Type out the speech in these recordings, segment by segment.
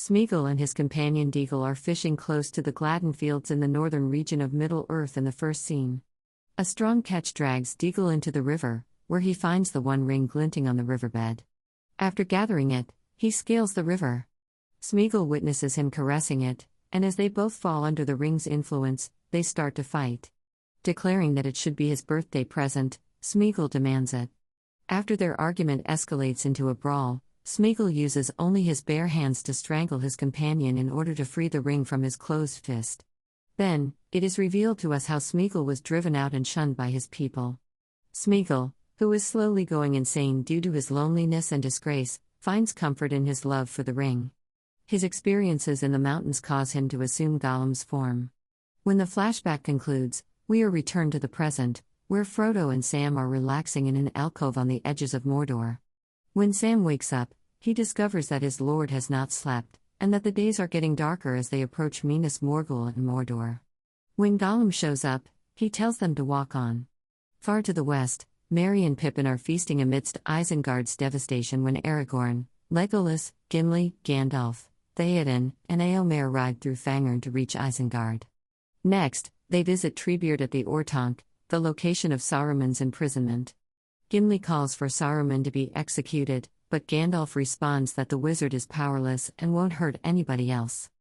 Smeagol and his companion Deagle are fishing close to the Gladden Fields in the northern region of Middle-earth in the first scene. A strong catch drags Deagle into the river, where he finds the one ring glinting on the riverbed. After gathering it, he scales the river. Smeagol witnesses him caressing it, and as they both fall under the ring's influence, they start to fight. Declaring that it should be his birthday present, Smeagol demands it. After their argument escalates into a brawl, Smeagol uses only his bare hands to strangle his companion in order to free the ring from his closed fist. Then, it is revealed to us how Smeagol was driven out and shunned by his people. Smeagol, who is slowly going insane due to his loneliness and disgrace, finds comfort in his love for the ring. His experiences in the mountains cause him to assume Gollum's form. When the flashback concludes, we are returned to the present, where Frodo and Sam are relaxing in an alcove on the edges of Mordor. When Sam wakes up, he discovers that his lord has not slept, and that the days are getting darker as they approach Minas Morgul and Mordor. When Gollum shows up, he tells them to walk on. Far to the west, Merry and Pippin are feasting amidst Isengard's devastation when Aragorn, Legolas, Gimli, Gandalf, Theoden, and Éomer ride through Fangorn to reach Isengard. Next, they visit Treebeard at the Ortonk, the location of Saruman's imprisonment. Gimli calls for Saruman to be executed, but Gandalf responds that the wizard is powerless and won't hurt anybody else.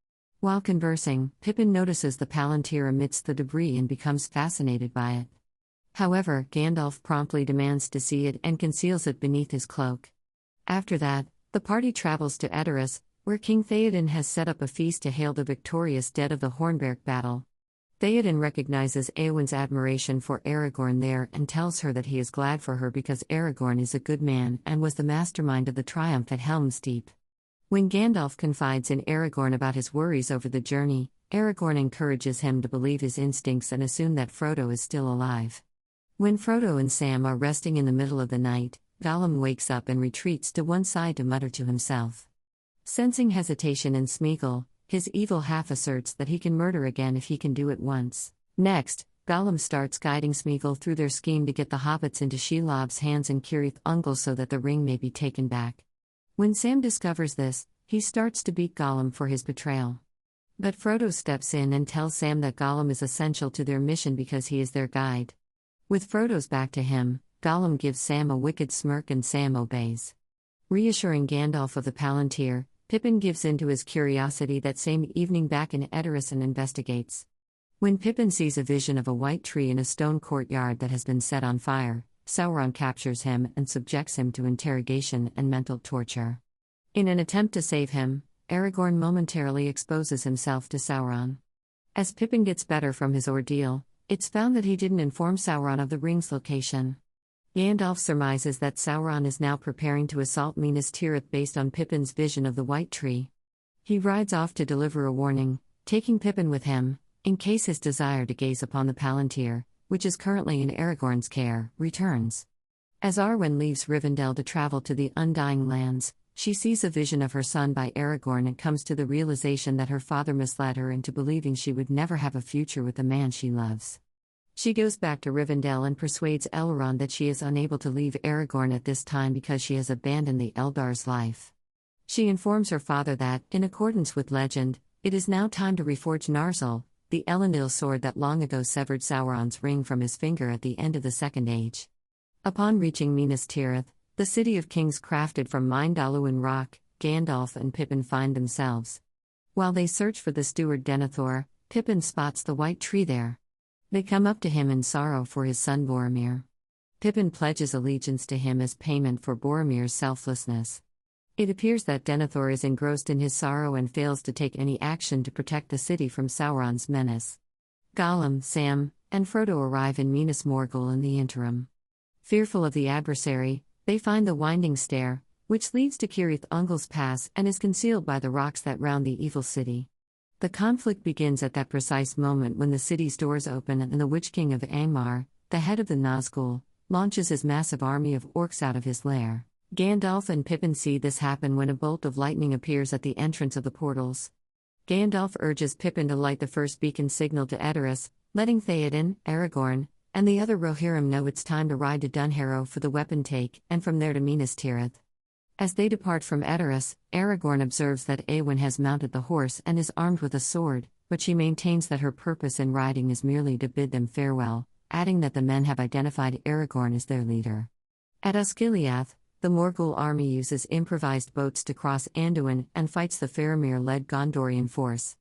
While conversing, Pippin notices the Palantir amidst the debris and becomes fascinated by it. However, Gandalf promptly demands to see it and conceals it beneath his cloak. After that, the party travels to Edoras, where King Theoden has set up a feast to hail the victorious dead of the Hornberg battle. Theoden recognizes Éowyn's admiration for Aragorn there and tells her that he is glad for her because Aragorn is a good man and was the mastermind of the triumph at Helm's Deep. When Gandalf confides in Aragorn about his worries over the journey, Aragorn encourages him to believe his instincts and assume that Frodo is still alive. When Frodo and Sam are resting in the middle of the night, Gollum wakes up and retreats to one side to mutter to himself. Sensing hesitation in Smeagol, his evil half asserts that he can murder again if he can do it once. Next, Gollum starts guiding Smeagol through their scheme to get the hobbits into Shelob's hands and Cirith Ungol so that the ring may be taken back. When Sam discovers this, he starts to beat Gollum for his betrayal. But Frodo steps in and tells Sam that Gollum is essential to their mission because he is their guide. With Frodo's back to him, Gollum gives Sam a wicked smirk and Sam obeys. Reassuring Gandalf of the Palantir, Pippin gives in to his curiosity that same evening back in Edoras and investigates. When Pippin sees a vision of a white tree in a stone courtyard that has been set on fire, Sauron captures him and subjects him to interrogation and mental torture. In an attempt to save him, Aragorn momentarily exposes himself to Sauron. As Pippin gets better from his ordeal, it's found that he didn't inform Sauron of the ring's location. Gandalf surmises that Sauron is now preparing to assault Minas Tirith based on Pippin's vision of the White Tree. He rides off to deliver a warning, taking Pippin with him, in case his desire to gaze upon the Palantir, which is currently in Aragorn's care, returns. As Arwen leaves Rivendell to travel to the Undying Lands, she sees a vision of her son by Aragorn and comes to the realization that her father misled her into believing she would never have a future with the man she loves. She goes back to Rivendell and persuades Elrond that she is unable to leave Aragorn at this time because she has abandoned the Eldar's life. She informs her father that, in accordance with legend, it is now time to reforge Narsil, the Elendil sword that long ago severed Sauron's ring from his finger at the end of the Second Age. Upon reaching Minas Tirith, the city of kings crafted from Myndaluin rock, Gandalf and Pippin find themselves. While they search for the steward Denethor, Pippin spots the white tree there. They come up to him in sorrow for his son Boromir. Pippin pledges allegiance to him as payment for Boromir's selflessness. It appears that Denethor is engrossed in his sorrow and fails to take any action to protect the city from Sauron's menace. Gollum, Sam, and Frodo arrive in Minas Morgul in the interim. Fearful of the adversary, they find the winding stair, which leads to Cirith Ungol's pass and is concealed by the rocks that round the evil city. The conflict begins at that precise moment when the city's doors open and the Witch King of Angmar, the head of the Nazgul, launches his massive army of orcs out of his lair. Gandalf and Pippin see this happen when a bolt of lightning appears at the entrance of the portals. Gandalf urges Pippin to light the first beacon signal to Edoras, letting Theoden, Aragorn, and the other Rohirrim know it's time to ride to Dunharrow for the weapon take and from there to Minas Tirith. As they depart from Edoras, Aragorn observes that Éowyn has mounted the horse and is armed with a sword, but she maintains that her purpose in riding is merely to bid them farewell, adding that the men have identified Aragorn as their leader. At Osgiliath, the Morgul army uses improvised boats to cross Anduin and fights the Faramir-led Gondorian force.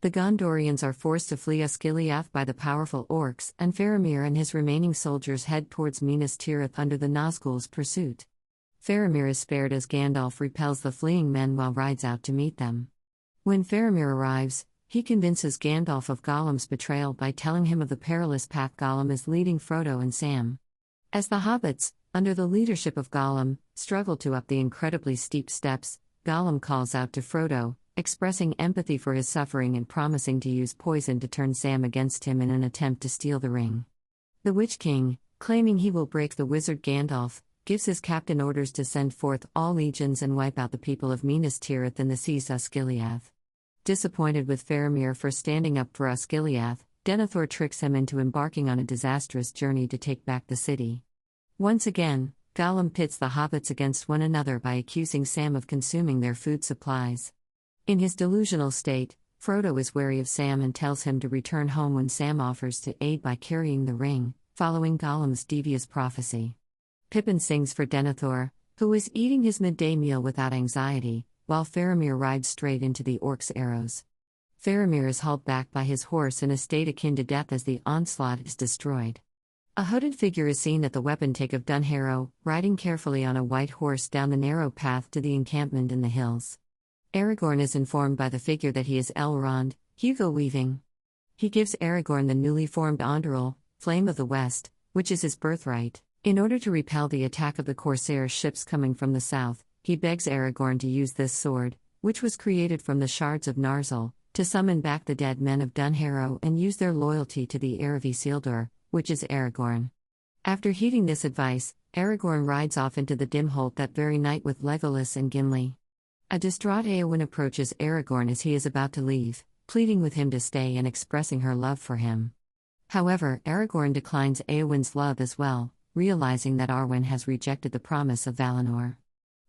The Gondorians are forced to flee Osgiliath by the powerful orcs, and Faramir and his remaining soldiers head towards Minas Tirith under the Nazgul's pursuit. Faramir is spared as Gandalf repels the fleeing men while rides out to meet them. When Faramir arrives, he convinces Gandalf of Gollum's betrayal by telling him of the perilous path Gollum is leading Frodo and Sam. As the hobbits, under the leadership of Gollum, struggle to up the incredibly steep steps, Gollum calls out to Frodo, expressing empathy for his suffering and promising to use poison to turn Sam against him in an attempt to steal the ring. The Witch King, claiming he will break the wizard Gandalf, gives his captain orders to send forth all legions and wipe out the people of Minas Tirith in the seas Osgiliath. Disappointed with Faramir for standing up for Osgiliath, Denethor tricks him into embarking on a disastrous journey to take back the city. Once again, Gollum pits the hobbits against one another by accusing Sam of consuming their food supplies. In his delusional state, Frodo is wary of Sam and tells him to return home when Sam offers to aid by carrying the ring, following Gollum's devious prophecy. Pippin sings for Denethor, who is eating his midday meal without anxiety, while Faramir rides straight into the orcs' arrows. Faramir is hauled back by his horse in a state akin to death as the onslaught is destroyed. A hooded figure is seen at the weapon take of Dunharrow, riding carefully on a white horse down the narrow path to the encampment in the hills. Aragorn is informed by the figure that he is Elrond, Hugo Weaving. He gives Aragorn the newly formed Anduril, Flame of the West, which is his birthright. In order to repel the attack of the Corsair ships coming from the south, he begs Aragorn to use this sword, which was created from the shards of Narsil, to summon back the dead men of Dunharrow and use their loyalty to the heir of Isildur, which is Aragorn. After heeding this advice, Aragorn rides off into the Dimholt that very night with Legolas and Gimli. A distraught Éowyn approaches Aragorn as he is about to leave, pleading with him to stay and expressing her love for him. However, Aragorn declines Éowyn's love as well, realizing that Arwen has rejected the promise of Valinor.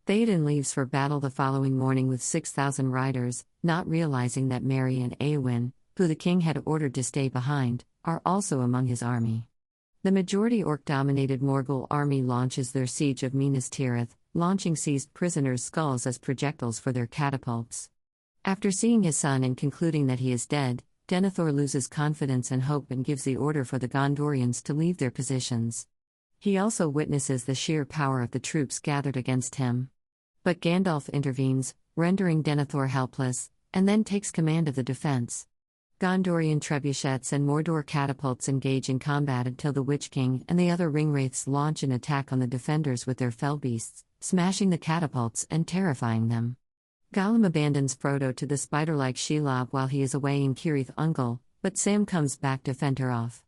Theoden leaves for battle the following morning with 6,000 riders, not realizing that Merry and Éowyn, who the king had ordered to stay behind, are also among his army. The majority orc-dominated Morgul army launches their siege of Minas Tirith, launching seized prisoners' skulls as projectiles for their catapults. After seeing his son and concluding that he is dead, Denethor loses confidence and hope and gives the order for the Gondorians to leave their positions. He also witnesses the sheer power of the troops gathered against him. But Gandalf intervenes, rendering Denethor helpless, and then takes command of the defense. Gondorian trebuchets and Mordor catapults engage in combat until the Witch King and the other ringwraiths launch an attack on the defenders with their fellbeasts, smashing the catapults and terrifying them. Gollum abandons Frodo to the spider-like Shelob while he is away in Cirith Ungol, but Sam comes back to fend her off.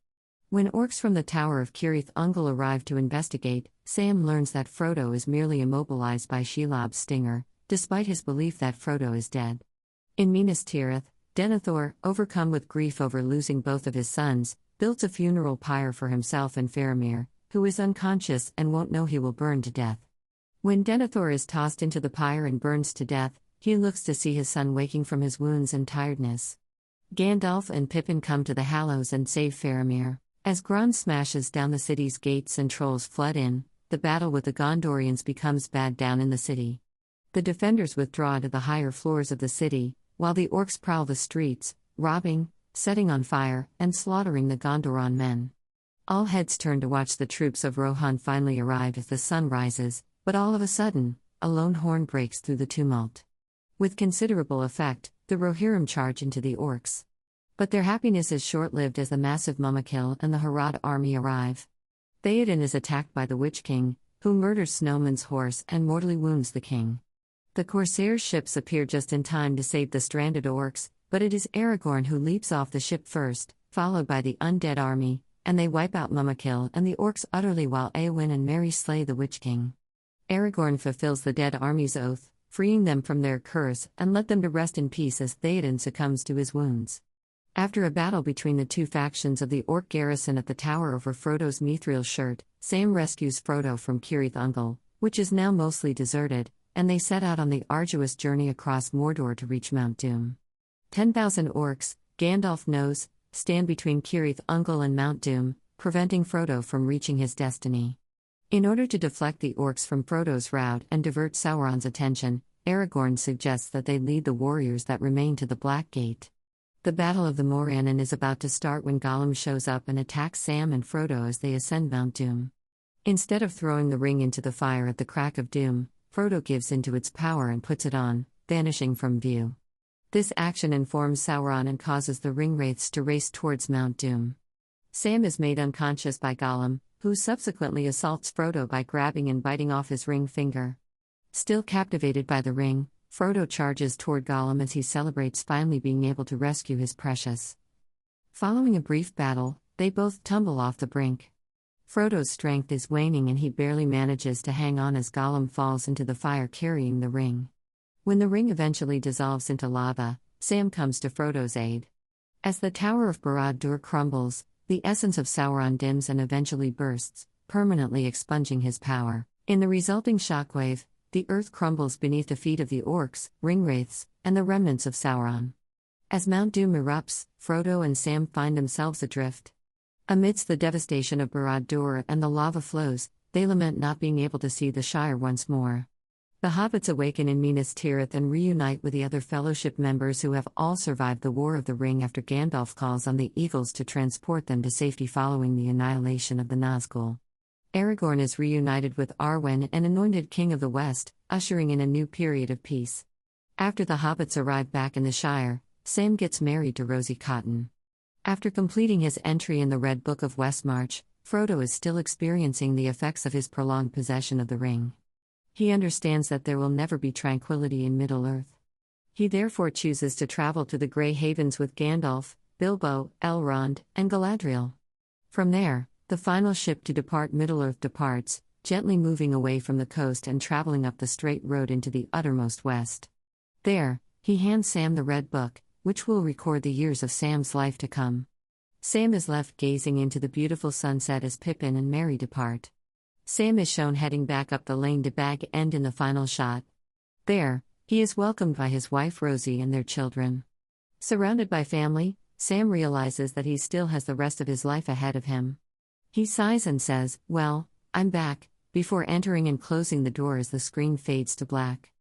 When orcs from the Tower of Cirith Ungol arrive to investigate, Sam learns that Frodo is merely immobilized by Shelob's stinger, despite his belief that Frodo is dead. In Minas Tirith, Denethor, overcome with grief over losing both of his sons, builds a funeral pyre for himself and Faramir, who is unconscious and won't know he will burn to death. When Denethor is tossed into the pyre and burns to death, he looks to see his son waking from his wounds and tiredness. Gandalf and Pippin come to the Hallows and save Faramir. As Grond smashes down the city's gates and trolls flood in, the battle with the Gondorians becomes bad down in the city. The defenders withdraw to the higher floors of the city, while the orcs prowl the streets, robbing, setting on fire, and slaughtering the Gondoran men. All heads turn to watch the troops of Rohan finally arrive as the sun rises, but all of a sudden, a lone horn breaks through the tumult. With considerable effect, the Rohirrim charge into the orcs. But their happiness is short-lived as the massive Mumakil and the Harad army arrive. Theoden is attacked by the Witch King, who murders Snowman's horse and mortally wounds the king. The Corsair ships appear just in time to save the stranded orcs, but it is Aragorn who leaps off the ship first, followed by the undead army, and they wipe out Mumakil and the orcs utterly while Éowyn and Merry slay the Witch King. Aragorn fulfills the dead army's oath, freeing them from their curse and let them to rest in peace as Theoden succumbs to his wounds. After a battle between the two factions of the orc garrison at the tower over Frodo's mithril shirt, Sam rescues Frodo from Cirith Ungol, which is now mostly deserted, and they set out on the arduous journey across Mordor to reach Mount Doom. 10,000 orcs, Gandalf knows, stand between Cirith Ungol and Mount Doom, preventing Frodo from reaching his destiny. In order to deflect the orcs from Frodo's route and divert Sauron's attention, Aragorn suggests that they lead the warriors that remain to the Black Gate. The Battle of the Morannon is about to start when Gollum shows up and attacks Sam and Frodo as they ascend Mount Doom. Instead of throwing the ring into the fire at the crack of doom, Frodo gives into its power and puts it on, vanishing from view. This action informs Sauron and causes the ring-wraiths to race towards Mount Doom. Sam is made unconscious by Gollum, who subsequently assaults Frodo by grabbing and biting off his ring finger. Still captivated by the ring, Frodo charges toward Gollum as he celebrates finally being able to rescue his precious. Following a brief battle, they both tumble off the brink. Frodo's strength is waning and he barely manages to hang on as Gollum falls into the fire carrying the ring. When the ring eventually dissolves into lava, Sam comes to Frodo's aid. As the Tower of Barad-dûr crumbles, the essence of Sauron dims and eventually bursts, permanently expunging his power. In the resulting shockwave, the earth crumbles beneath the feet of the orcs, ringwraiths, and the remnants of Sauron. As Mount Doom erupts, Frodo and Sam find themselves adrift. Amidst the devastation of Barad-dûr and the lava flows, they lament not being able to see the Shire once more. The hobbits awaken in Minas Tirith and reunite with the other Fellowship members who have all survived the War of the Ring after Gandalf calls on the Eagles to transport them to safety following the annihilation of the Nazgul. Aragorn is reunited with Arwen and anointed King of the West, ushering in a new period of peace. After the hobbits arrive back in the Shire, Sam gets married to Rosie Cotton. After completing his entry in the Red Book of Westmarch, Frodo is still experiencing the effects of his prolonged possession of the ring. He understands that there will never be tranquility in Middle-earth. He therefore chooses to travel to the Grey Havens with Gandalf, Bilbo, Elrond, and Galadriel. From there, the final ship to depart Middle-earth departs, gently moving away from the coast and traveling up the straight road into the uttermost west. There, he hands Sam the Red Book, which will record the years of Sam's life to come. Sam is left gazing into the beautiful sunset as Pippin and Merry depart. Sam is shown heading back up the lane to Bag End in the final shot. There, he is welcomed by his wife Rosie and their children. Surrounded by family, Sam realizes that he still has the rest of his life ahead of him. He sighs and says, "Well, I'm back," before entering and closing the door as the screen fades to black.